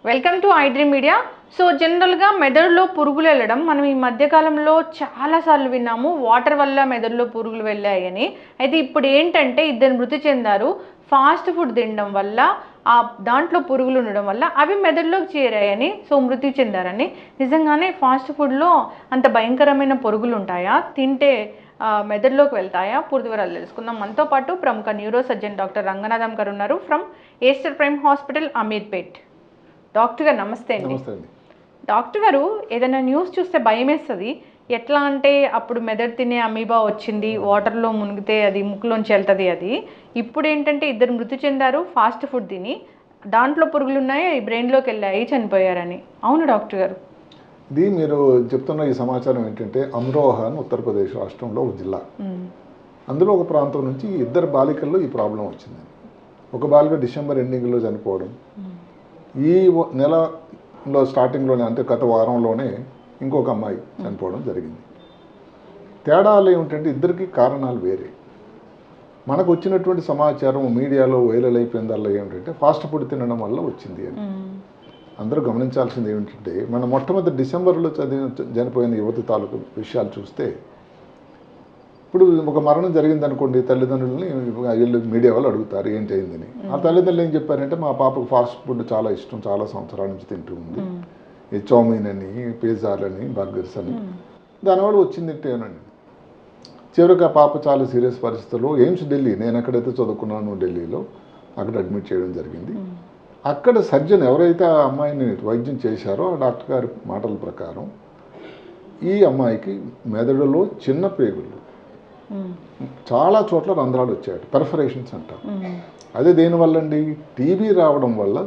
Welcome to iDream media. So జనరల్గా మెదడులో పురుగులు వెళ్ళడం మనం ఈ మధ్యకాలంలో చాలాసార్లు విన్నాము, వాటర్ వల్ల మెదడులో పురుగులు వెళ్ళాయని. అయితే ఇప్పుడు ఏంటంటే ఇద్దరు మృతి చెందారు ఫాస్ట్ ఫుడ్ తినడం వల్ల, ఆ దాంట్లో పురుగులు ఉండడం వల్ల అవి మెదడులోకి చేరాయని, సో మృతి చెందారని. నిజంగానే ఫాస్ట్ ఫుడ్లో అంత భయంకరమైన పురుగులు ఉంటాయా? తింటే మెదడులోకి వెళ్తాయా? పూర్తి వివరాలు తెలుసుకుందాం. మనతో పాటు ప్రముఖ న్యూరో సర్జన్ డాక్టర్ రంగనాథం గారు ఉన్నారు from Aster prime hospital, Ameerpet. Doctor గారు నమస్తే అండి. డాక్టర్ గారు, ఏదైనా న్యూస్ చూస్తే భయం వేస్తుంది. ఎట్లా అంటే అప్పుడు మెదడు తినే అమీబా వచ్చింది, వాటర్లో మునిగితే అది ముక్కులోంచి వెళ్తుంది. అది ఇప్పుడు ఏంటంటే ఇద్దరు మృతి చెందారు ఫాస్ట్ ఫుడ్ తిని, దాంట్లో పురుగులు ఉన్నాయి, బ్రెయిన్లోకి వెళ్ళాయి, చనిపోయారని. అవును డాక్టర్ గారు. ఇది మీరు చెప్తున్న ఈ సమాచారం ఏంటంటే అమ్రోహా అని ఉత్తరప్రదేశ్ రాష్ట్రంలో ఒక జిల్లా. అందులో ఒక ప్రాంతం నుంచి ఇద్దరు బాలికల్లో ఈ ప్రాబ్లం వచ్చింది. ఒక బాలిక డిసెంబర్ ఎండింగ్లో చనిపోవడం, ఈ నెలలో స్టార్టింగ్లోనే అంటే గత వారంలోనే ఇంకొక అమ్మాయి చనిపోవడం జరిగింది. తేడాలు ఏమిటంటే ఇద్దరికి కారణాలు వేరే. మనకు వచ్చినటువంటి సమాచారం మీడియాలో వైరల్ అయిపోయిందల్లా ఏమిటంటే ఫాస్ట్ ఫుడ్ తినడం వల్ల వచ్చింది అని. అందరూ గమనించాల్సింది ఏమిటంటే మన మొట్టమొదటి డిసెంబర్లో చనిపోయిన యువతి తాలూకు విషయాలు చూస్తే, ఇప్పుడు ఒక మరణం జరిగింది అనుకోండి, తల్లిదండ్రులని వీళ్ళు మీడియా వాళ్ళు అడుగుతారు ఏంటి అయిందని. ఆ తల్లిదండ్రులు ఏం చెప్పారంటే మా పాపకు ఫాస్ట్ ఫుడ్ చాలా ఇష్టం, చాలా సంవత్సరాల నుంచి తింటూ ఉంది, ఈ చౌమీన్ అని, పిజ్జాలని, బర్గర్స్ అని, దానివల్ల వచ్చింది తింటేనండి. చివరికి ఆ పాప చాలా సీరియస్ పరిస్థితుల్లో ఎయిమ్స్ ఢిల్లీ, నేను ఎక్కడైతే చదువుకున్నాను ఢిల్లీలో, అక్కడ అడ్మిట్ చేయడం జరిగింది. అక్కడ సర్జన్ ఎవరైతే ఆ అమ్మాయిని వైద్యం చేశారో ఆ డాక్టర్ గారి మాటల ప్రకారం ఈ అమ్మాయికి మెదడులో చిన్న పేగులు, చాలా చోట్ల రంధ్రాలు వచ్చాయి, పెర్ఫరేషన్స్ అంటారు. అదే దేనివల్ల అండి, టీబీ రావడం వల్ల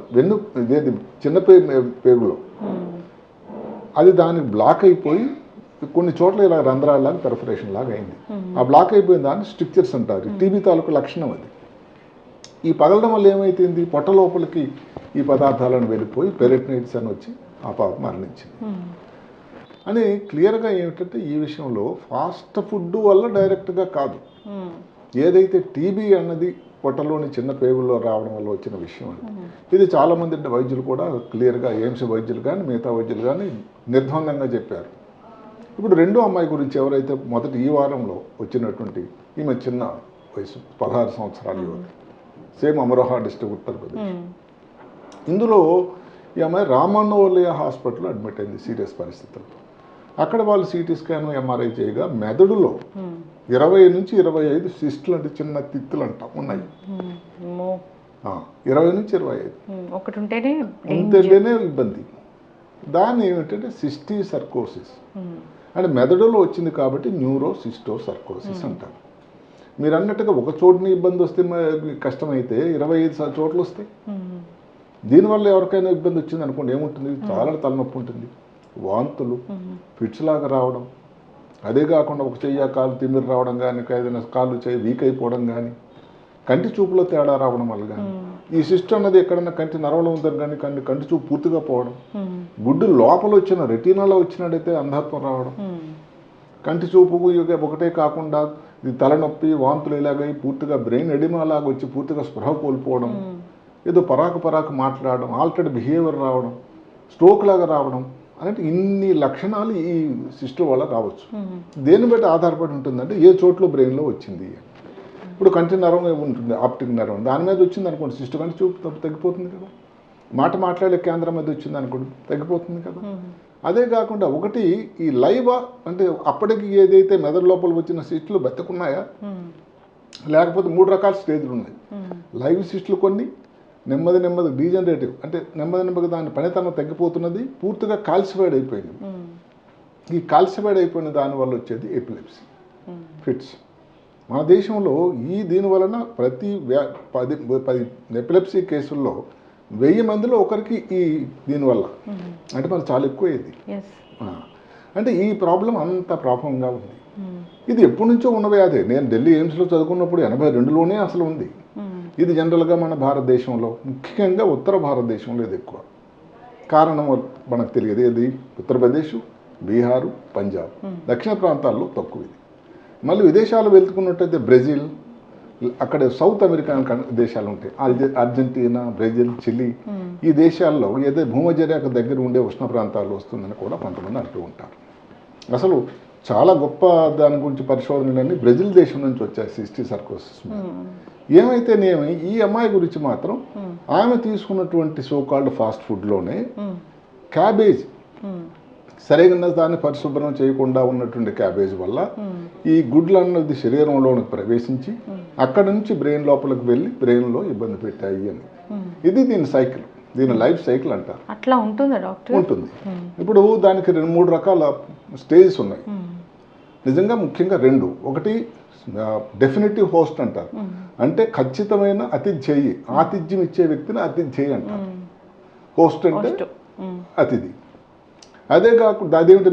ఇదేది చిన్న పేగులో అది దానికి బ్లాక్ అయిపోయి కొన్ని చోట్ల ఇలా రంధ్రాలలాగా పెర్ఫరేషన్ లాగా అయింది. ఆ బ్లాక్ అయిపోయిన దాన్ని స్ట్రిక్చర్స్ అంటారు. టీబీ తాలూకు లక్షణం అది. ఈ పగలడం వల్ల ఏమైతుంది, పొట్ట లోపలికి ఈ పదార్థాలను వెళ్ళిపోయి పెరిటనైటిస్ అని వచ్చి ఆ పాప మరణించింది అని క్లియర్గా. ఏమిటంటే ఈ విషయంలో ఫాస్ట్ ఫుడ్ వల్ల డైరెక్ట్గా కాదు, ఏదైతే టీబీ అన్నది పొట్టలోని చిన్న పేగుల్లో రావడం వల్ల వచ్చిన విషయం అని. ఇది చాలామంది వైద్యులు కూడా క్లియర్గా, ఎయిమ్స్ వైద్యులు కానీ మిగతా వైద్యులు కానీ నిర్ద్వందంగా చెప్పారు. ఇప్పుడు రెండో అమ్మాయి గురించి ఎవరైతే మొదటి ఈ వారంలో వచ్చినటువంటి ఈమె చిన్న వయసు 16 సంవత్సరాల యువతి, సేమ్ అమరోహా డిస్ట్రిక్ట్ ఉత్తరప్రదేశ్. ఇందులో ఈ అమ్మాయి రామన్నోలియా హాస్పిటల్లో అడ్మిట్ అయింది సీరియస్ పరిస్థితుల్లో. అక్కడ వాళ్ళు సిటీ స్కాన్, ఎంఆర్ఐ చేయగా మెదడులో 20 నుంచి 25 సిస్టులు, అంటే చిన్న తిత్తులు అంటాం, ఉన్నాయి. 20 నుంచి 25 ఉంటేనే ఇబ్బంది. దాన్ని ఏమిటంటే సిస్టీ సర్కోసిస్ అంటే మెదడులో వచ్చింది కాబట్టి న్యూరో సిస్టో సర్కోసిస్ అంటారు. మీరు అన్నట్టుగా ఒక చోటుని ఇబ్బంది వస్తే కష్టమైతే 25 చోట్ల వస్తాయి. దీనివల్ల ఎవరికైనా ఇబ్బంది వచ్చింది అనుకోండి, ఏముంటుంది, చాలా తలనొప్పి ఉంటుంది, వాంతులు, ఫిట్స్ లాగా రావడం, అదే కాకుండా ఒక చెయ్యి కాలు తిమ్మిరి రావడం కానీ, ఏదైనా కాళ్ళు చెయ్యి వీక్ అయిపోవడం కానీ, కంటి చూపులో తేడా రావడం వల్ల కానీ, ఈ సిస్టమ్ అన్నది ఎక్కడన్నా కంటి నరవడం ఉందని కానీ కంటి చూపు పూర్తిగా పోవడం, గుడ్డు లోపల వచ్చిన రెటీనాలో వచ్చినట్టయితే అంధత్వం రావడం, కంటి చూపు ఒకటే కాకుండా ఇది తలనొప్పి, వాంతులు ఇలాగై పూర్తిగా బ్రెయిన్ ఎడిమా లాగా వచ్చి పూర్తిగా స్పృహ కోల్పోవడం, ఏదో పరాకు మాట్లాడడం, ఆల్టర్డ్ బిహేవియర్ రావడం, స్ట్రోక్ లాగా రావడం, అంటే ఇన్ని లక్షణాలు ఈ సిస్టమ్ వల్ల రావచ్చు. దేన్ని బట్టి ఆధారపడి ఉంటుందంటే ఏ చోట్ల బ్రెయిన్లో వచ్చింది. ఇప్పుడు కంటి నరం ఉంటుంది, ఆప్టిక్ నరం, దాని మీద వచ్చింది అనుకోండి సిస్టమ్, కంటి చూపు తగ్గిపోతుంది కదా. మాట్లాడే కేంద్రం మీద వచ్చింది అనుకోండి, తగ్గిపోతుంది కదా. అదే కాకుండా ఒకటి ఈ లైవ్ అంటే అప్పటికి ఏదైతే మెదడు లోపల వచ్చిన సిస్టులు బతుకున్నాయా, లేకపోతే 3 రకాల స్టేజ్లు ఉన్నాయి. లైవ్ సిస్టులు కొన్ని, నెమ్మది డీజనరేటివ్ అంటే నెమ్మదిగా దాని పనితనం తగ్గిపోతున్నది, పూర్తిగా కాల్సిఫైడ్ అయిపోయింది. ఈ కాల్సిఫైడ్ అయిపోయిన దానివల్ల వచ్చేది ఎపిలెప్సీ, ఫిట్స్. మన దేశంలో దీని వలన ప్రతి 10 ఎపిలెప్సీ కేసుల్లో 1000 మందిలో ఒకరికి దీనివల్ల, అంటే మనకు చాలా ఎక్కువ అయింది. అంటే ఈ ప్రాబ్లం అంత ప్రాబ్లంగా ఉంది. ఇది ఎప్పటి నుంచో ఉన్న వ్యాధి. నేను ఢిల్లీ ఎయిమ్స్లో చదువుకున్నప్పుడు 82లోనే అసలు ఉంది. ఇది జనరల్గా మన భారతదేశంలో, ముఖ్యంగా ఉత్తర భారతదేశంలో ఇది ఎక్కువ. కారణం మనకు తెలియదు. ఇది ఉత్తరప్రదేశ్, బీహారు, పంజాబ్, దక్షిణ ప్రాంతాల్లో తక్కువ ఇది. మళ్ళీ విదేశాలు వెళ్తుకున్నట్టయితే బ్రెజిల్, అక్కడ సౌత్ అమెరికన్ దేశాలు ఉంటాయి, అర్జెంటీనా, బ్రెజిల్, చిలీ, ఈ దేశాల్లో ఏదో భూమధ్యరేఖ దగ్గర ఉండే ఉష్ణ ప్రాంతాల్లో వస్తుందని కూడా కొంతమంది అంటూ ఉంటారు. అసలు చాలా గొప్ప దాని గురించి పరిశోధనలన్నీ బ్రెజిల్ దేశం నుంచి వచ్చాయి సిస్టిక్ సర్కోసిస్ మీద. ఏమైతేనేమి ఈ అమ్మాయి గురించి మాత్రం ఆమె తీసుకున్నటువంటి సోకాల్డ్ ఫాస్ట్ ఫుడ్లోనే క్యాబేజ్, సరైన దాన్ని పరిశుభ్రం చేయకుండా ఉన్నటువంటి క్యాబేజ్ వల్ల ఈ గుడ్లు అన్నది శరీరంలోనికి ప్రవేశించి అక్కడ నుంచి బ్రెయిన్ లోపలికి వెళ్ళి బ్రెయిన్లో ఇబ్బంది పెట్టాయి అని. ఇది దీని సైకిల్, దీని లైఫ్ సైకిల్ అంటారు. అట్లా ఉంటుందా డాక్టర్? ఉంటుంది. ఇప్పుడు దానికి 2-3 రకాల స్టేజెస్ ఉన్నాయి. నిజంగా ముఖ్యంగా 2. ఒకటి డెఫినెటివ్ హోస్ట్ అంటారు, అంటే ఖచ్చితమైన అతిథ్యేయి, ఆతిథ్యం ఇచ్చే వ్యక్తిని అతిథ్యేయి అంటారు. హోస్ట్ అంటే అతిథి. అదే కాకుండా అదేమిటి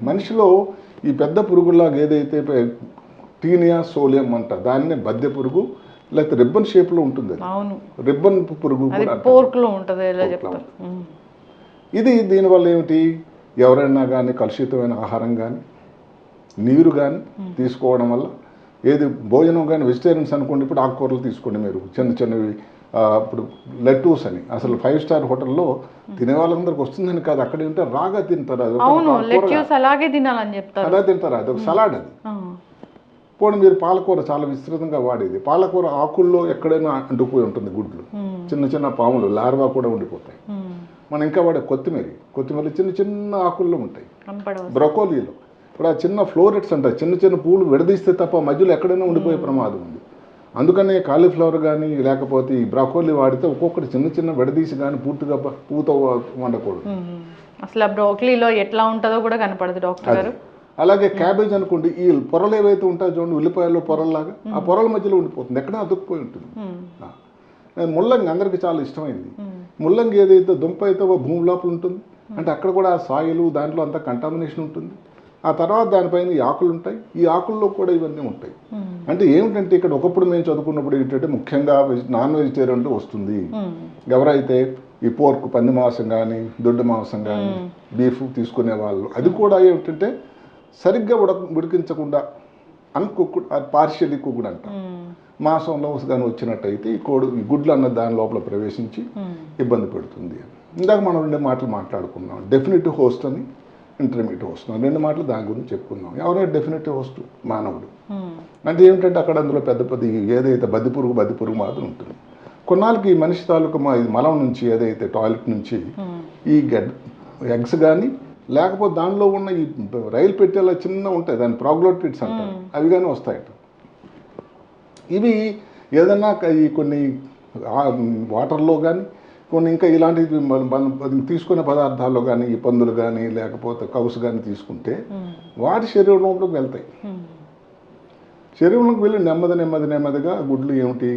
మనిషిలో ఈ పెద్ద పురుగులాగా ఏదైతే టీనియా సోలియం అంట, దాన్నే బద్దె పురుగు లేకపోతే రిబ్బన్ షేప్లో ఉంటుంది. రిబ్బన్ పురుగు ఇది. దీనివల్ల ఏమిటి, ఎవరైనా కానీ కలుషితమైన ఆహారం కానీ నీరు కానీ తీసుకోవడం వల్ల, ఏది భోజనం కానీ వెజిటేరియన్స్ అనుకోండి, ఇప్పుడు ఆకుకూరలు తీసుకోండి మీరు, చిన్నవి ఇప్పుడు లెట్టూస్ అని, అసలు 5 స్టార్ హోటల్లో తినే వాళ్ళందరికి వస్తుందని కాదు, అక్కడ ఏంటో రాగా తింటారు, అలాగే తినాలని చెప్తారు, అలా తింటారు, అది ఒక సలాడ్. అది పోనీ మీరు పాలకూర చాలా విస్తృతంగా వాడేది, పాలకూర ఆకుల్లో ఎక్కడైనా అంటుకుపోయి ఉంటుంది గుడ్లు, చిన్న పాములు లార్వా కూడా ఉండిపోతాయి. మనం ఇంకా వాడే కొత్తిమీర చిన్న ఆకుల్లో ఉంటాయి. బ్రొకోలీలో ఇప్పుడు ఆ చిన్న ఫ్లోరెట్స్ అంటారు, చిన్న పూలు విడదీస్తే తప్ప మధ్యలో ఎక్కడైనా ఉండిపోయే ప్రమాదం ఉంది. అందుకనే కాలీఫ్లవర్ కానీ లేకపోతే ఈ బ్రాకోలీ వాడితే ఒక్కొక్కటి చిన్న విడదీసి కానీ పూర్తిగా పూత వండకూడదు. అసలు బ్రోకలీలో ఎట్లా ఉంటుందో కూడా కనపడదు డాక్టర్ గారు. అలాగే క్యాబేజ్ అనుకోండి, ఈ పొరలు ఏవైతే ఉంటాయో చూడండి, ఉల్లిపాయల్లో పొరల్లాగా, ఆ పొరల మధ్యలో ఉండిపోతుంది, ఎక్కడ అతుక్కుపోయి ఉంటుంది. ముల్లంగి అందరికి చాలా ఇష్టమైంది. ముల్లంగి ఏదైతే దుంప అయితే భూమి లోపల ఉంటుంది, అంటే అక్కడ కూడా ఆ సాయిలు దాంట్లో అంతా కంటామినేషన్ ఉంటుంది. ఆ తర్వాత దానిపైన ఈ ఆకులు ఉంటాయి, ఈ ఆకుల్లో కూడా ఇవన్నీ ఉంటాయి. అంటే ఏమిటంటే ఇక్కడ ఒకప్పుడు మేము చదువుకున్నప్పుడు ఏంటంటే ముఖ్యంగా నాన్ వెజిటేరియన్లో వస్తుంది. ఎవరైతే ఈ పోర్క్, పంది మాంసం కానీ దొడ్డు మాంసం కానీ బీఫ్ తీసుకునే వాళ్ళు, అది కూడా ఏమిటంటే సరిగ్గా ఉడికించకుండా అన్కుక్డ్, పార్షియల్లీ కుక్డ్ అంట. మాంసంలో కానీ వచ్చినట్టయితే ఈ గుడ్లు అన్న దాని లోపల ప్రవేశించి ఇబ్బంది పెడుతుంది. ఇందాక మనం 2 మాటలు మాట్లాడుకున్నాం, డెఫినెటివ్ హోస్ట్ అని, ఇంటర్మీడియట్ హోస్ట్. 2 మాటలు దాని గురించి చెప్పుకుందాం. ఎవరైనా డెఫినెటివ్ హోస్ట్ మానవుడు అంటే ఏమిటంటే అక్కడ అందులో పెద్ద ఏదైతే బద్ది పురుగు మాత్రం ఉంటుంది. కొన్నాళ్ళకి ఈ మనిషి తాలూకు మలం నుంచి, ఏదైతే టాయిలెట్ నుంచి ఈ ఎగ్స్ కానీ లేకపోతే దానిలో ఉన్న ఈ రైలు పెట్టేలా చిన్న ఉంటాయి, దాని ప్రాగ్లోటిడ్స్ అంటారు, అవి కానీ వస్తాయట. ఇవి ఏదన్నా ఈ కొన్ని వాటర్లో కానీ కొన్ని ఇంకా ఇలాంటి తీసుకునే పదార్థాల్లో కానీ, ఈ పందులు కానీ లేకపోతే కౌసు కానీ తీసుకుంటే వాటి శరీరంలోకి వెళ్తాయి. శరీరంలోకి వెళ్ళి నెమ్మదిగా గుడ్లు ఏమిటి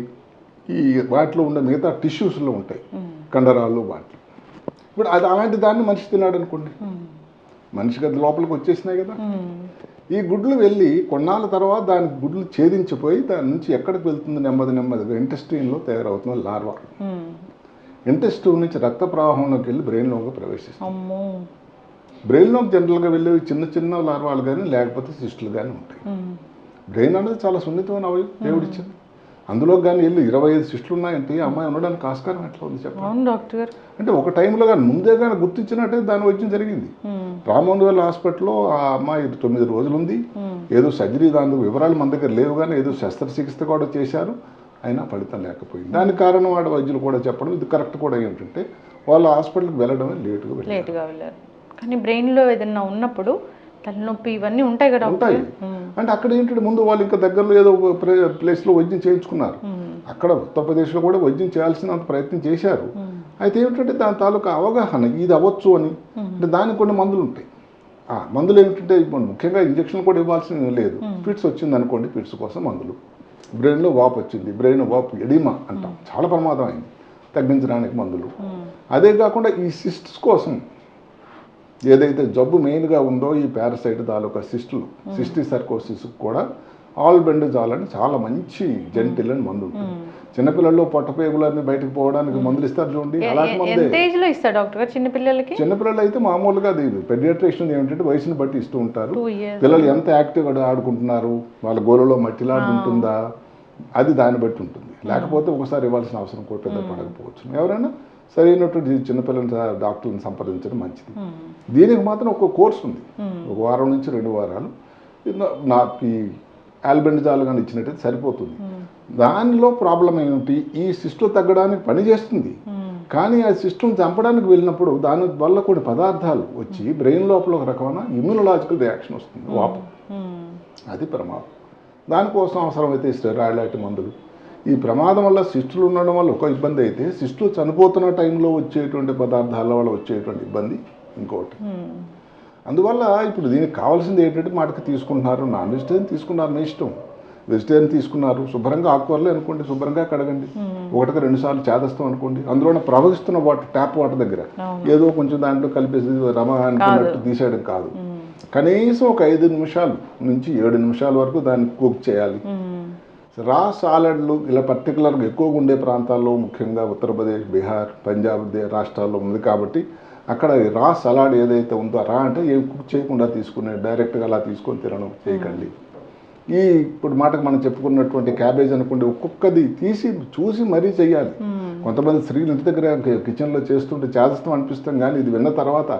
ఈ వాటిలో ఉండే మిగతా టిష్యూస్లో ఉంటాయి, కండరాలు వాటి. ఇప్పుడు అది అలాంటి దాన్ని మనిషి తిన్నాడు అనుకోండి, మనిషికి అది లోపలికి వచ్చేసినాయి కదా. ఈ గుడ్లు వెళ్ళి కొన్నాళ్ళ తర్వాత దాని గుడ్లు ఛేదించిపోయి దాని నుంచి ఎక్కడికి వెళ్తుంది, నెమ్మదిగా ఇంటెస్టైన్లో తయారవుతుంది లార్వా. ఇంటెస్టైన్ నుంచి రక్త ప్రవాహంలోకి వెళ్ళి బ్రెయిన్లోకి ప్రవేశిస్తుంది. బ్రెయిన్లోకి జనరల్గా వెళ్ళేవి చిన్న లార్వాలు కానీ లేకపోతే సిస్టులు కానీ ఉంటాయి. బ్రెయిన్ అనేది చాలా సున్నితమైన అవయవం దేవుడిచ్చింది. అందులో కానీ వెళ్ళి 25 సిస్టులు ఉన్నాయంటే అమ్మాయి ఉండడానికి ఆస్కారం ఎట్లా ఉంది చెప్పండి డాక్టర్. అంటే ఒక టైంలో కానీ ముందే కానీ గుర్తించినట్టే దాని వైద్యం జరిగింది. రామోహన్ హాస్పిటల్లో ఆ అమ్మాయి 9 రోజులు ఉంది, ఏదో సర్జరీ, దాని వివరాలు మన దగ్గర లేవు కానీ ఏదో శస్త్రచికిత్స కూడా చేశారు, అయినా ఫలితం లేకపోయింది. దానికి కారణం వాడు వైద్యులు కూడా చెప్పడం ఇది కరెక్ట్ కూడా ఏంటంటే వాళ్ళు హాస్పిటల్కి వెళ్ళడమే లేటుగా వెళ్ళారు. కానీ బ్రెయిన్లో ఏదైనా ఉన్నప్పుడు తలనొప్పి ఇవన్నీ ఉంటాయి కదా. ఉంటాయి. అంటే అక్కడ ఏంటంటే ముందు వాళ్ళు ఇంకా దగ్గరలో ఏదో ప్లేస్లో వైద్యం చేయించుకున్నారు. అక్కడ ఉత్తరప్రదేశ్లో కూడా వైద్యం చేయాల్సినంత ప్రయత్నం చేశారు. అయితే ఏమిటంటే దాని తాలూకా అవగాహన ఇది అవ్వచ్చు అని, అంటే దానికి కొన్ని మందులు ఉంటాయి. ఆ మందులు ఏమిటంటే ముఖ్యంగా ఇంజక్షన్ కూడా ఇవ్వాల్సిన లేదు. ఫిట్స్ వచ్చింది అనుకోండి, ఫిట్స్ కోసం మందులు. బ్రెయిన్లో వాపు వచ్చింది, బ్రెయిన్ వాపు ఎడిమా అంటాం, చాలా ప్రమాదం అయింది, తగ్గించడానికి మందులు. అదే కాకుండా ఈ సిస్ట్స్ కోసం ఏదైతే జబ్బు మెయిన్గా ఉందో ఈ పారాసైట్ తాలూకా సిస్టిక్ సర్కోసిస్ కూడా ఆల్బెండజాల్ అని చాలా మంచి జెంటిల్ అని మందు ఉంటుంది. చిన్నపిల్లల్లో పొట్టపేగులన్నీ బయటకు పోవడానికి మందులు ఇస్తారు చూడండి, అలాంటి మందే చిన్నపిల్లలు అయితే మామూలుగా అది పెడియాట్రిషియన్ ఏమిటంటే వయసుని బట్టి ఇస్తూ ఉంటారు. పిల్లలు ఎంత యాక్టివ్గా ఆడుకుంటున్నారు, వాళ్ళ గోలలో మట్టిలాడుంటుందా, అది దాన్ని బట్టి ఉంటుంది. లేకపోతే ఒకసారి ఇవ్వాల్సిన అవసరం కూడా పెద్ద పడకపోవచ్చు. ఎవరైనా సరైనటువంటి చిన్నపిల్లల డాక్టర్ని సంప్రదించడం మంచిది. దీనికి మాత్రం ఒక కోర్స్ ఉంది, 1 వారం నుంచి 2 వారాలు నాకు ఈ ఆల్బెండజాల్ కానీ ఇచ్చినట్టయితే సరిపోతుంది. దానిలో ప్రాబ్లం ఏమిటి, ఈ సిస్టు తగ్గడానికి పని చేస్తుంది, కానీ ఆ సిస్టమ్ చంపడానికి వెళ్ళినప్పుడు దాని వల్ల కొన్ని పదార్థాలు వచ్చి బ్రెయిన్ లోపల ఒక రకమైన ఇమ్యూనలాజికల్ రియాక్షన్ వస్తుంది, వాపు. అది ప్రమాదం. దానికోసం అవసరమైతే స్టెరాయిడ్ లాంటి మందులు. ఈ ప్రమాదం వల్ల సిస్టులు ఉండడం వల్ల ఒక ఇబ్బంది అయితే, సిస్టులు చనిపోతున్న టైంలో వచ్చేటువంటి పదార్థాల వల్ల వచ్చేటువంటి ఇబ్బంది ఇంకోటి. అందువల్ల ఇప్పుడు దీనికి కావాల్సింది ఏంటంటే మాటకి తీసుకుంటున్నారు, నాన్ వెజిటేరియన్ తీసుకున్నారు మీ ఇష్టం, వెజిటేరియన్ తీసుకున్నారు శుభ్రంగా ఆకుకూరలే అనుకోండి, శుభ్రంగా కడగండి, 1కి 2 సార్లు చేదస్తాం అనుకోండి, అందులో ప్రవహిస్తున్న వాటర్ ట్యాప్ వాటర్ దగ్గర ఏదో కొంచెం దాంట్లో కలిపేసి రమ అనుకున్నట్టు తీసేయడం కాదు. కనీసం ఒక 5 నిమిషాలు నుంచి 7 నిమిషాల వరకు దాన్ని కుక్ చేయాలి. రా సాలడ్లు ఇలా పర్టికులర్గా ఎక్కువగా ఉండే ప్రాంతాల్లో, ముఖ్యంగా ఉత్తరప్రదేశ్, బీహార్, పంజాబ్ రాష్ట్రాల్లో ఉంది కాబట్టి అక్కడ రా సలాడ్ ఏదైతే ఉందో, రా అంటే ఏం కుక్ చేయకుండా తీసుకునే డైరెక్ట్గా అలా తీసుకొని తినడం చేయకండి. ఈ ఇప్పుడు మాటకు మనం చెప్పుకున్నటువంటి క్యాబేజ్ అనుకోండి, ఒక్కొక్కది తీసి చూసి మరీ చెయ్యాలి. కొంతమంది స్త్రీలు ఇంటి దగ్గర కిచెన్లో చేస్తుంటే చేస్తాం అనిపిస్తాం, కానీ ఇది విన్న తర్వాత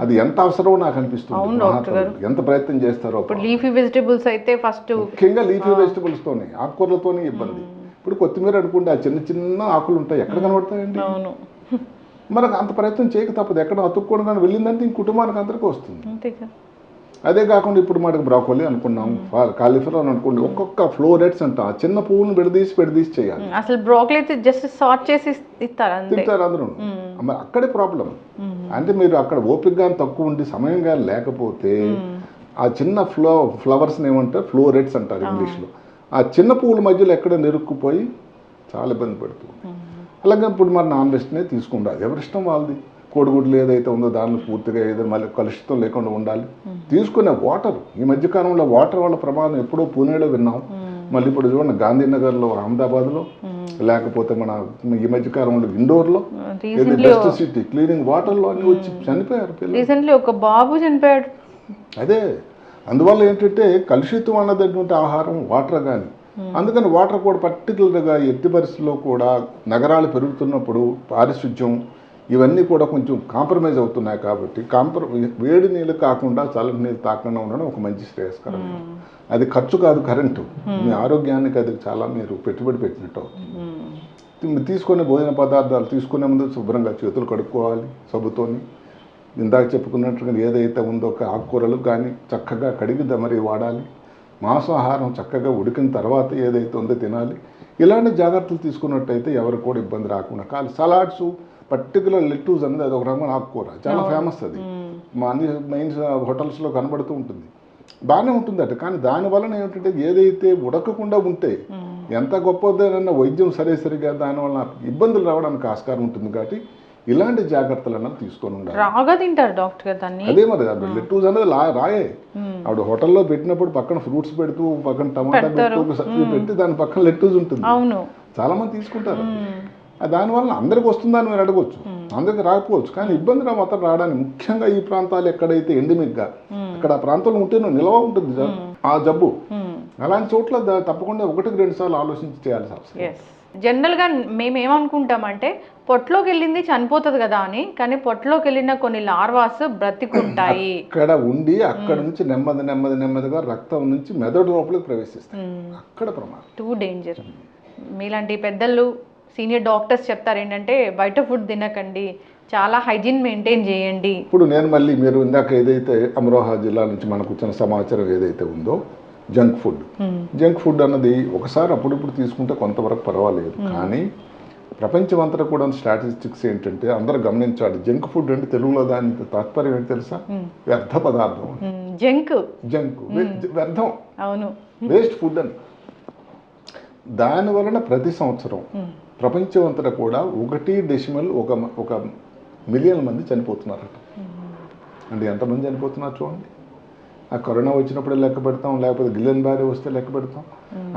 అది ఎంత అవసరమో నాకు అనిపిస్తుంది. ఎంత ప్రయత్నం చేస్తారో. లీఫీ వెజిటబుల్స్ అయితే ఫస్ట్ ముఖ్యంగా లీఫీ వెజిటబుల్స్తోనే, ఆకుకూరలతోనే ఇబ్బంది. ఇప్పుడు కొత్తిమీర అనుకుంటే ఆ చిన్న చిన్న ఆకులు ఉంటాయి, ఎక్కడ కనబడతాయండి? మనకు అంత ప్రయత్నం చేయక తప్పదు. ఎక్కడ అతుక్కోవడం కానీ వెళ్ళిందంటే ఇంక కుటుంబానికి అందరికీ వస్తుంది. అదే కాకుండా ఇప్పుడు మనకు బ్రాకోలీ అనుకున్నాం, కాలీఫ్లవర్ అనుకోండి, ఒక్కొక్క ఫ్లోరెట్స్ అంట ఆ చిన్న పువ్వును విడదీసి చేయాలి. అసలు బ్రాకోలీ అయితే జస్ట్ సార్ట్ చేసి తింటారు అందరూ. మరి అక్కడే ప్రాబ్లం. అంటే మీరు అక్కడ ఓపిక కానీ తక్కువ ఉండి సమయం కానీ లేకపోతే ఆ చిన్న ఫ్లవర్స్ని ఏమంటారు, ఫ్లోరెట్స్ అంటారు ఇంగ్లీష్లో, ఆ చిన్న పువ్వుల మధ్యలో ఎక్కడ నెరుక్కుపోయి చాలా ఇబ్బంది పడుతుంది. అలాగే ఇప్పుడు మరి నాన్ వెజ్నే తీసుకుంటారు, ఎవరిష్టం వాళ్ళది. కోడిగుడ్లు ఏదైతే ఉందో దానిలో పూర్తిగా ఏదైనా మళ్ళీ కలుషితం లేకుండా ఉండాలి. తీసుకునే వాటర్, ఈ మధ్యకాలంలో వాటర్ వల్ల ప్రమాదం ఎప్పుడో పూణేలో విన్నాం, మళ్ళీ ఇప్పుడు చూడండి గాంధీనగర్లో, అహ్మదాబాద్లో, లేకపోతే మన ఈ మధ్యకాలంలో ఇండోర్లో బెస్ట్ సిటీ క్లీనింగ్ వాటర్లో అన్ని వచ్చి చనిపోయారు పిల్లలు. ఒక బాబు చనిపోయాడు. అదే అందువల్ల ఏంటంటే కలుషితం అన్నటువంటి ఆహారం వాటర్ కానీ, అందుకని వాటర్ కూడా పర్టికులర్గా ఎట్టి పరిస్థితుల్లో కూడా నగరాలు పెరుగుతున్నప్పుడు పారిశుధ్యం ఇవన్నీ కూడా కొంచెం కాంప్రమైజ్ అవుతున్నాయి. కాబట్టి వేడి నీళ్ళు కాకుండా చల్లటి నీళ్ళు తాకుండా ఉండడం ఒక మంచి శ్రేయస్కరం. అది ఖర్చు కాదు, కరెంటు. మీ ఆరోగ్యానికి అది చాలా మీరు పెట్టుబడి పెట్టినట్టు అవుతుంది. తీసుకునే భోజన పదార్థాలు తీసుకునే ముందు శుభ్రంగా చేతులు కడుక్కోవాలి సబ్బుతోని. ఇందాక చెప్పుకున్నట్టుగా ఏదైతే ఉందో ఆకుకూరలు కానీ చక్కగా కడిగి మరి వాడాలి. మాంసాహారం చక్కగా ఉడికిన తర్వాత ఏదైతే ఉందో తినాలి. ఇలాంటి జాగ్రత్తలు తీసుకున్నట్టయితే ఎవరికి కూడా ఇబ్బంది రాకుండా. కానీ సలాడ్స్, పర్టికులర్ లెట్టూస్ అనేది అది ఒక రకమైన ఆకుకూర, చాలా ఫేమస్. అది మా అన్ని మెయిన్ హోటల్స్లో కనబడుతూ ఉంటుంది. బాగానే ఉంటుందట, కానీ దానివల్ల ఏమిటంటే ఏదైతే ఉడకకుండా ఉంటే ఎంత గొప్పదైనా వైద్యం సరిగా దానివల్ల ఇబ్బందులు రావడానికి ఆస్కారం ఉంటుంది. కాబట్టి ఇలాంటి జాగ్రత్తలు అన్నది తీసుకొని ఉండాలి. రాగా తింటారు డాక్టర్ గారు దాన్ని. అదే మరి లెట్టూస్ అనేది రాయే. ఆవిడ హోటల్లో పెట్టినప్పుడు పక్కన ఫ్రూట్స్ పెడుతూ, పక్కన టమాటా పెట్టి దాని పక్కన లెట్టూస్ ఉంటుంది. చాలా మంది తీసుకుంటారు. దానివల్ల అందరికి వస్తుందని మీరు అడగవచ్చు, అందరికి రాకపోవచ్చు, కానీ ఇబ్బంది మాత్రం రావడానికి ముఖ్యంగా ఈ ప్రాంతాలు ఎక్కడైతే ఎండమిక్గా అక్కడ ఆ ప్రాంతంలో ఉంటేనే నిల్వ ఉంటుంది ఆ జబ్బు. అలాంటి చోట్ల తప్పకుండా 1కి 2 సార్లు ఆలోచించి చేయాల్సి అవసరం. జనరల్గా మేము ఏమనుకుంటామంటే పొట్టులోకి వెళ్ళింది చనిపోతుంది కదా అని, కానీ పొట్టులోకి వెళ్ళిన కొన్ని లార్వాస్ బ్రతికుంటాయి. అక్కడ ఉండి అక్కడ నుంచి నెమ్మదిగా రక్తం నుంచి మెదడు లోపలికి ప్రవేశిస్తాయి. అక్కడ ప్రమాదం, టూ డేంజర్. మీలాంటి పెద్దలు సీనియర్ డాక్టర్స్ చెప్తారు ఏంటంటే బయట ఫుడ్ తినకండి, చాలా హైజీన్ మెయింటైన్ చేయండి. ఇప్పుడు నేను మళ్ళీ మీరు ఇందాక ఏదైతే అమరోహా జిల్లా నుంచి మనకు వచ్చిన సమాచారం ఏదైతే ఉందో జంక్ ఫుడ్ అన్నది ఒకసారి అప్పుడప్పుడు తీసుకుంటే కొంతవరకు పర్వాలేదు, కానీ ప్రపంచం అంతా కూడా స్టాటిస్టిక్స్ ఏంటంటే అందరూ గమనించాలి. జంక్ ఫుడ్ అంటే తెలుగులో దాని తాత్పర్యం ఏంటి తెలుసా? వ్యర్థ పదార్థం. జంక్ వ్యర్థం, వేస్ట్ ఫుడ్ అని. దాని వలన ప్రతి సంవత్సరం ప్రపంచం అంతా కూడా 1.1 మిలియన్ మంది చనిపోతున్నారట. అంటే ఎంతమంది చనిపోతున్నారు చూడండి. ఆ కరోనా వచ్చినప్పుడే లెక్క పెడతాం, లేకపోతే గిల్లెన్ బారీ వస్తే లెక్క పెడతాం.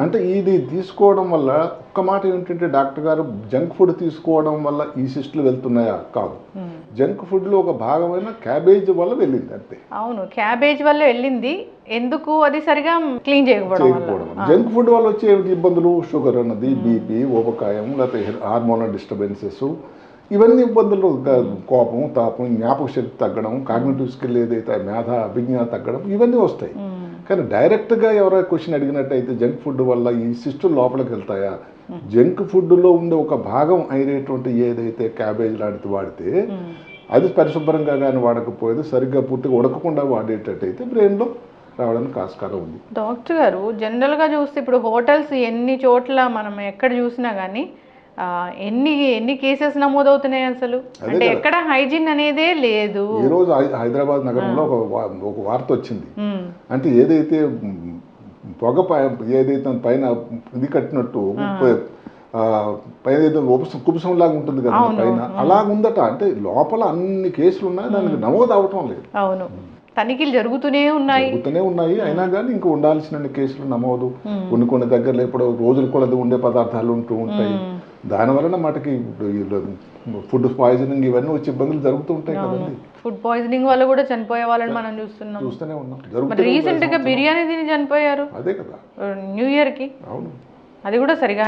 అంటే ఇది తీసుకోవడం వల్ల ఒక్క మాట ఏంటంటే డాక్టర్ గారు జంక్ ఫుడ్ తీసుకోవడం వల్ల ఈ సిస్టులు వెళ్తున్నాయా? కాదు. జంక్ ఫుడ్లో ఒక భాగమైన క్యాబేజ్ వల్ల వెళ్ళింది అంతే. అవును, క్యాబేజ్ వల్ల వెళ్ళింది. ఎందుకు? అది సరిగా క్లీన్ చేయకపోవడం. జంక్ ఫుడ్ వల్ల వచ్చే ఇబ్బందులు షుగర్ అన్నది, బీపీ, ఊబకాయం, లేకపోతే హార్మోనల్ డిస్టర్బెన్సెస్, ఇవన్నీ ఇబ్బందులు, కోపం, తాపం, జ్ఞాపక శక్తి తగ్గడం, కాగ్నిటివ్ స్కిల్ ఏదైతే మేధ అభిజ్ఞ తగ్గడం, ఇవన్నీ వస్తాయి. కానీ డైరెక్ట్గా ఎవరైనా క్వశ్చన్ అడిగినట్టయితే జంక్ ఫుడ్ వల్ల ఈ సిస్టమ్ లోపలికి వెళ్తాయా? జంక్ ఫుడ్లో ఉండే ఒక భాగం అయినటువంటి ఏదైతే క్యాబేజ్ లాంటిది వాడితే అది పరిశుభ్రంగా కానీ వాడకపోయేది, సరిగ్గా పూర్తిగా ఉడకకుండా వాడేటట్టయితే బ్రెయిన్లో రావడానికి ఆస్కారం ఉంది. డాక్టర్ గారు, జనరల్గా చూస్తే ఇప్పుడు హోటల్స్ ఎన్ని చోట్ల మనం ఎక్కడ చూసినా కానీ ఎన్ని కేసెస్ నమోదవుతున్నాయి అసలు? అంటే ఎక్కడ హైజీన్ అనేదే లేదు. ఈ రోజు హైదరాబాద్ నగరంలో ఒక వార్త వచ్చింది. అంటే ఏదైతే పొగ ఏదైతే పైన ఇది కట్టినట్టు పైన ఏదో కుబుసం లాగా ఉంటుంది కదా పైన, అలా ఉందట. అంటే లోపల అన్ని కేసులు ఉన్నాయి, దానికి నమోదు అవటం లేదు. అవును, తనిఖీలు జరుగుతూనే ఉన్నాయి. అయినా కానీ ఇంకా ఉండాల్సిన కేసులు నమోదు. కొన్ని దగ్గరలో ఇప్పుడు రోజులు కూడా ఉండే పదార్థాలు ఉంటూ ఉంటాయి. దానివలన మటుకి ఫుడ్ పాయిజనింగ్ ఇవన్నీ వచ్చి ఇబ్బందులు జరుగుతూ ఉంటాయి కదండి. ఫుడ్ పాయిజనింగ్ వల్ల కూడా చనిపోయే వాళ్ళని మనం చూస్తూనే ఉన్నాం. రీసెంట్ గా బిర్యానీ తిని చనిపోయారు. అదే కదా, న్యూ ఇయర్ కి. అవును, అది కూడా సరిగా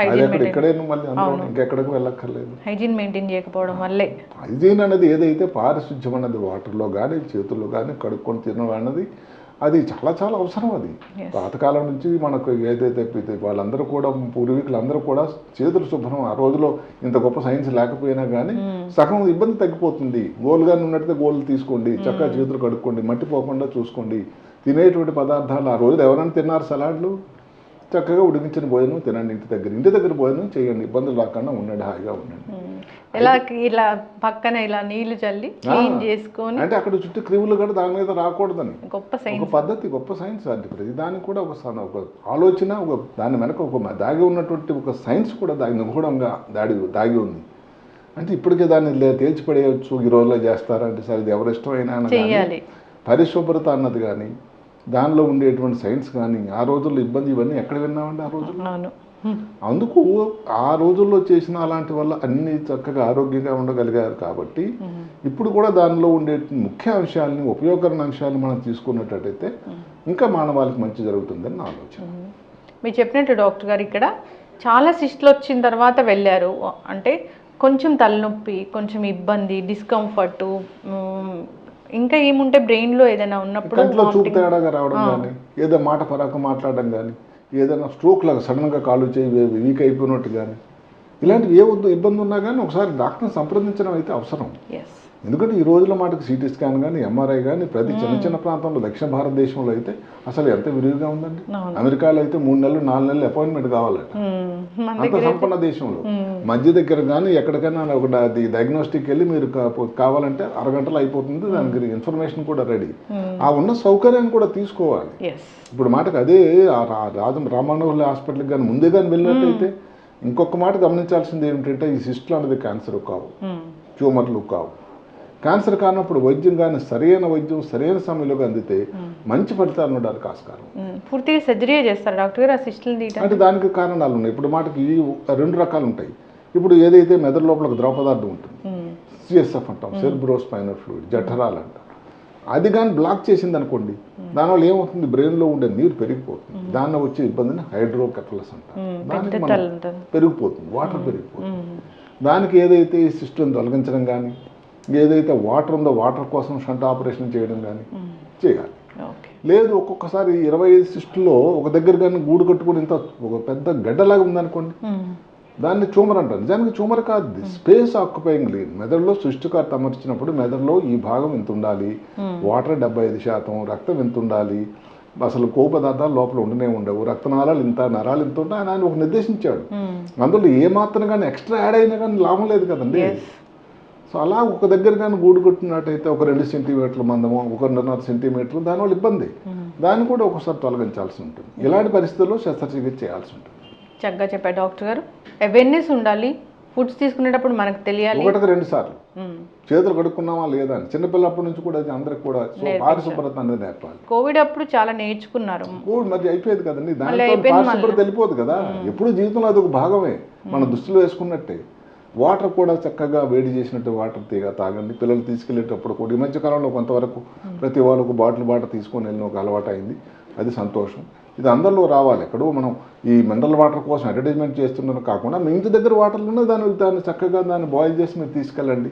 ఎక్కడికి వెళ్ళక్కర్లేదు. హైజీన్ మెయింటైన్ చేయకపోవడం వల్లే. హైజీన్ అనేది ఏదైతే పారిశుధ్యం అన్నది వాటర్లో కానీ చేతుల్లో కానీ కడుక్కొని తినడం అన్నది అది చాలా చాలా అవసరం. అది పాతకాలం నుంచి మనకు ఏదైతే వాళ్ళందరూ కూడా పూర్వీకులందరూ కూడా చేతులు శుభ్రం. ఆ రోజులో ఇంత గొప్ప సైన్స్ లేకపోయినా కానీ సగం ఇబ్బంది తగ్గిపోతుంది. గోలుగా ఉన్నట్టయితే గోళ్ళు తీసుకోండి, చక్కగా చేతులు కడుక్కోండి, మట్టిపోకుండా చూసుకోండి. తినేటువంటి పదార్థాలు ఆ రోజులు ఎవరైనా తిన్నారు సలాడ్లు? చక్కగా ఉడికించిన భోజనం తినండి, ఇంటి దగ్గర భోజనం చేయండి, ఇబ్బందులు రాకుండా ఉండండి, హాయిగా ఉండండి. ఇలా పక్కన ఇలా నీళ్లు చల్లి క్లీన్ చేసుకొని, అంటే అక్కడ చుట్టూ క్రిములు కూడా దాని మీద రాకూడదని గొప్ప పద్ధతి, గొప్ప సైన్స్. అంటే ప్రతి దానికి కూడా ఒక ఆలోచన, దాని వెనక ఒక దాగి ఉన్నటువంటి ఒక సైన్స్ కూడా నిగూఢంగా దాగి ఉంది. అంటే ఇప్పటికే దాన్ని తేల్చిపడేయచ్చు, ఈ రోజులో చేస్తారంటే సరే ఇది ఎవరి ఇష్టమైనా. పరిశుభ్రత అన్నది కానీ దానిలో ఉండేటువంటి సైన్స్ కానీ ఆ రోజుల్లో ఇబ్బంది ఇవన్నీ ఎక్కడ విన్నామండి ఆ రోజుల్లో? అందుకు ఆ రోజుల్లో చేసిన అలాంటి వల్ల అన్ని చక్కగా ఆరోగ్యంగా ఉండగలిగారు. కాబట్టి ఇప్పుడు కూడా దానిలో ఉండే ముఖ్య అంశాలని, ఉపయోగకరణ అంశాలను మనం తీసుకున్నట్టయితే ఇంకా మానవాళికి మంచి జరుగుతుందని నా ఆలోచన. మీరు చెప్పినట్టు డాక్టర్ గారు, ఇక్కడ చాలా సిస్టులు వచ్చిన తర్వాత వెళ్ళారు. అంటే కొంచెం తలనొప్పి, కొంచెం ఇబ్బంది, డిస్కంఫర్ట్, ఇంకా ఏముంటే బ్రెయిన్లో ఏదైనా ఉన్నప్పుడు కంట్లో చూపు తేడాగా రావడం కానీ, ఏదో మాట పరాక మాట్లాడడం కానీ, ఏదైనా స్ట్రోక్ లాగా సడన్గా కాళ్ళు చేయి వీక్ అయిపోయినట్టు కానీ, ఇలాంటివి ఏ ఇబ్బంది ఉన్నా కానీ ఒకసారి డాక్టర్ని సంప్రదించడం అయితే అవసరం. ఎందుకంటే ఈ రోజుల మాటకి సిటీ స్కాన్ కానీ, ఎంఆర్ఐ కానీ ప్రతి చిన్న ప్రాంతంలో, దక్షిణ భారతదేశంలో అయితే అసలు ఎంత విరివిగా ఉందండి. అమెరికాలో అయితే 3 నెలలు 4 నెలలు అపాయింట్మెంట్ కావాలట, అంత సంపన్న దేశంలో. మధ్య దగ్గర కానీ ఎక్కడికైనా ఒక డయాగ్నోస్టిక్ వెళ్ళి మీరు కావాలంటే అరగంటలో అయిపోతుంది, దానికి ఇన్ఫర్మేషన్ కూడా రెడీ. ఆ ఉన్న సౌకర్యాన్ని కూడా తీసుకోవాలి. ఇప్పుడు మాటకు అదే రామానోహుల హాస్పిటల్కి కానీ ముందే కానీ వెళ్ళినట్టయితే ఇంకొక మాట గమనించాల్సింది ఏమిటంటే, ఈ సిస్టులు అనేది క్యాన్సర్ కావు, ట్యూమర్లు కావు. క్యాన్సర్ కానప్పుడు వైద్యం కానీ సరైన వైద్యం సరైన సమయంలో అందితే మంచి ఫలితాలు ఉండడానికి ఆస్కారం. పూర్తిగా సర్జరీ చేస్తారు డాక్టర్ గారు ఆ సిస్టులు తీయడానికి? అంటే దానికి కారణాలు ఉన్నాయి. ఇప్పుడు మాటకి 2 రకాలు ఉంటాయి. ఇప్పుడు ఏదైతే మెదడు లోపల ఒక ద్రవ పదార్థం ఉంటుంది, సిఎస్ఎఫ్ అంటాం, సెరిబ్రోస్పైనల్ ఫ్లూయిడ్, జఠరాలు అంటాం. అది కానీ బ్లాక్ చేసింది అనుకోండి, దానివల్ల ఏమవుతుంది, బ్రెయిన్లో ఉండే నీరు పెరిగిపోతుంది. దానిలో వచ్చే ఇబ్బందిని హైడ్రోకెఫలస్ అంటారు. దానికి పెరిగిపోతుంది, వాటర్ పెరిగిపోతుంది. దానికి ఏదైతే ఈ సిస్టమ్ తొలగించడం కానీ, ఏదైతే వాటర్ ఉందో వాటర్ కోసం షంట్ ఆపరేషన్ చేయడం కానీ చేయాలి. లేదు ఒక్కొక్కసారి 25 సిస్టుల్లో ఒక దగ్గర కానీ గూడు కట్టుకుని ఇంత ఒక పెద్ద గడ్డలాగా ఉందనుకోండి, దాన్ని ట్యూమర్ అంటారు. నిజానికి ట్యూమర్ కాదు, స్పేస్ ఆక్యుపైయింగ్ లీన్. మెదడులో సృష్టికర్త అమర్చినప్పుడు మెదడులో ఈ భాగం ఎంత ఉండాలి, వాటర్ 75%, రక్తం ఎంత ఉండాలి, అసలు కొవ్వు పదార్థాలు లోపల ఉండనే ఉండవు, రక్తనాళాలు ఇంత, నరాలు ఇంత ఉంటాయి అని ఆయన ఒక నిర్దేశించాడు. అందులో ఏమాత్రం కానీ ఎక్స్ట్రా యాడ్ అయినా కానీ లాభం లేదు కదండి. సో అలా ఒక దగ్గర కానీ గూడు కొట్టినట్టయితే ఒక 2 సెంటీమీటర్ల మందము, 1.5 సెంటీమీటర్లు, దానివల్ల ఇబ్బంది. దాన్ని కూడా ఒకసారి తొలగించాల్సి ఉంటుంది. ఇలాంటి పరిస్థితుల్లో శస్త్రచికిత్స చేయాల్సి ఉంటుంది. చక్కగా చెప్పారు డాక్టర్ గారు. అవేర్నెస్ ఉండాలి, ఫుడ్స్ తీసుకునేటప్పుడు మనకు తెలియాలి. ఒకటికి 2 సార్లు చేతులు కడుక్కున్నామా లేదా అని చిన్నపిల్లప్పటి నుంచి కూడా అది అందరికి కూడా పారిశుభ్రత అనేది నేర్పాలి. కోవిడ్ అప్పుడు చాలా నేర్చుకున్నారు. కోవిడ్ మధ్య అయిపోయేది కదండి, దాంట్లో పారిశుభ్రత వెళ్ళిపోదు కదా. ఎప్పుడు జీవితంలో అది ఒక భాగమే, మన దుస్తులు వేసుకున్నట్టే. వాటర్ కూడా చక్కగా వేడి చేసినట్టు వాటర్ తాగండి. పిల్లలు తీసుకెళ్లేటప్పుడు కూడా ఈ మధ్యకాలంలో కొంతవరకు ప్రతి వాళ్ళకు బాటిల్ తీసుకొని వెళ్ళిన ఒక అలవాటు అయింది. అది సంతోషం. ఇది అందరిలో రావాలి. ఎక్కడో మనం ఈ మినరల్ వాటర్ కోసం అడ్వర్టైజ్మెంట్ చేస్తున్నాను కాకుండా మీ ఇంటి దగ్గర వాటర్లు ఉన్న దాన్ని చక్కగా దాన్ని బాయిల్ చేసి మీరు తీసుకెళ్ళండి.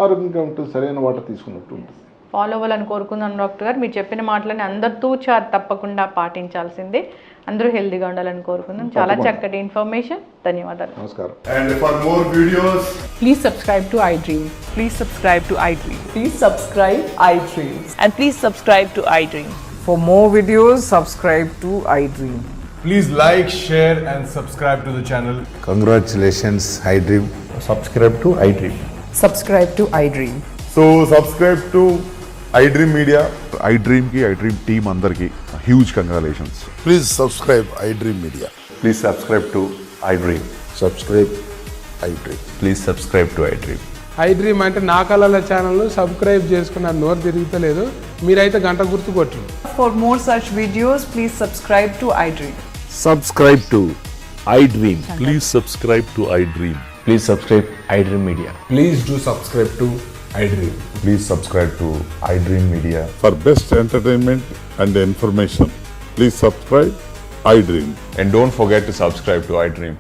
ఆరోగ్యంగా ఉంటుంది, సరైన వాటర్ తీసుకున్నట్టు ఉంటుంది. ఫాలో అవ్వాలని కోరుకుందాం డాక్టర్ గారు. మీరు చెప్పిన మాటలని అందరితో తప్పకుండా పాటించాల్సిందే. అందరూ హెల్దీగా ఉండాలని కోరుకుందాం. చాలా చక్కటి ఇన్ఫర్మేషన్. ధన్యవాదాలు. నమస్కారం. And for more videos, Please subscribe to iDream. Please subscribe to iDream. Please subscribe iDream. And please subscribe to iDream. For more videos, subscribe to iDream. please like, share, and subscribe to the channel. Congratulations, iDream. subscribe to iDream. Subscribe to iDream. So subscribe to iDream Media. iDream team అందరికి huge congratulations. Please subscribe iDream Media. Please subscribe to iDream. Subscribe iDream. Please subscribe to iDream. iDream అంటే నా కళల ఛానల్ను subscribe చేసుకున్న నోరు తిరుగుతలేదు, మీరైతే గంట గుర్తు కొట్టండి. For more such videos, please subscribe to iDream. Subscribe to iDream. Please subscribe to iDream. Please subscribe iDream Media. Please do subscribe to iDream. Please subscribe to iDream Media. For best entertainment and information, please subscribe iDream. And don't forget to subscribe to iDream.